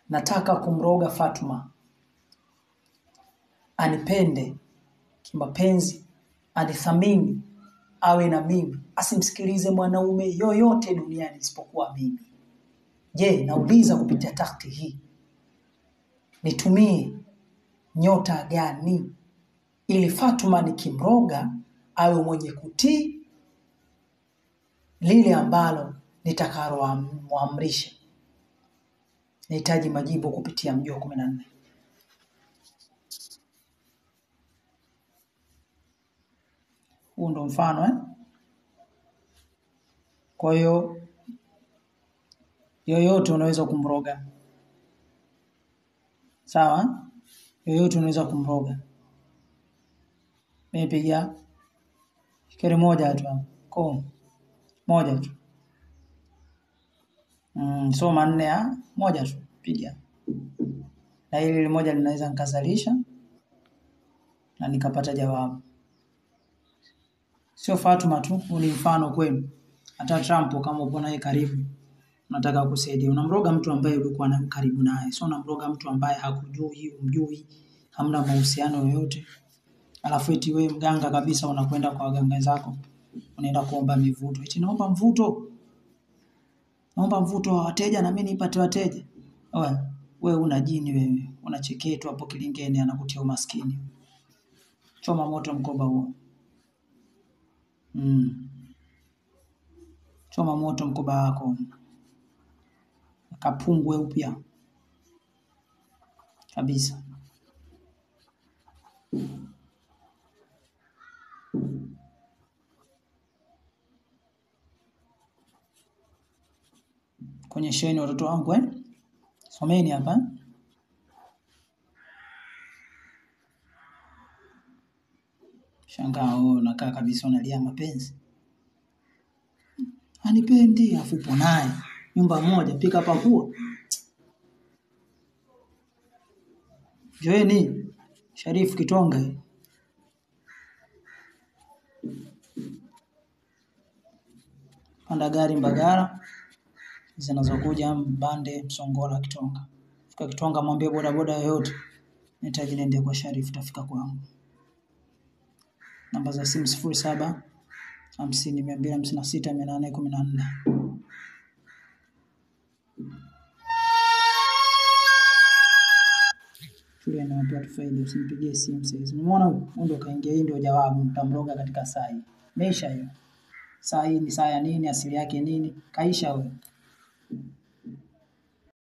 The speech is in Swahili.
nataka kumroga Fatuma anipende kimapenzi, anithamini, awe na mimi, asimsikilize mwanaume yoyote duniani isipokuwa mimi. Je, nauliza kupitia takti hii, nitumie nyota gani ili Fatuma nikimroga awe mwenye kutii lile ambalo nitakaloamrisha? Nahitaji majibu kupitia Mjua 14. Huu ndo mfano Kwa hiyo yoyote unaweza kumroga. Sawa? Yoyote unaweza kumroga. Mimi piga shikeri moja tu. Moja tu. So manne moja tu piga. Na hili moja linaweza nikazalisha na nikapata jawabu. Sio Fatuma tu, ni mfano kwenu. Hata Trump kama upo naye karibu, unataka kusaidia, unamroga mtu ambaye ulikuwa naye karibu naye. Sio unamroga mtu ambaye hakujui, umjui, hamna mahusiano yoyote. Alafu eti wewe mganga kabisa unakwenda kwa waganga zako, unaenda kuomba mivuto. Eti naomba mvuto. Naomba mvuto wa wateja na mimi nipate wateja. Wewe una jini wewe. Unacheketu hapo kilingeni, anakutia umaskini. Choma moto mkoba huo. Choma moto mkoba wako. Kapungwe upya. Kabisa. Kwenye sheni watoto wangu someni hapa. Shangaa nakaa kabisa unalia mapenzi. Anipendi afupo naye. Nyumba moja pika pakua. Joeni Sharifu Kitonga. Panda gari Mbagara zinazokuja Mbande, Msongola, Kitonga. Fika Kitonga mwambie boda yoyote nahitaji niende kwa Sharifu, tafika kwangu. Namba za simu 07 50 256 814. Tulia na watu faida, usinipigie simu sasa. Umeona ndio kaingia, hii ndio jawabu, mtamroga katika saa hii. Maisha hiyo. Saa hii ni saa ya nini, asili yake nini? Kaisha wewe.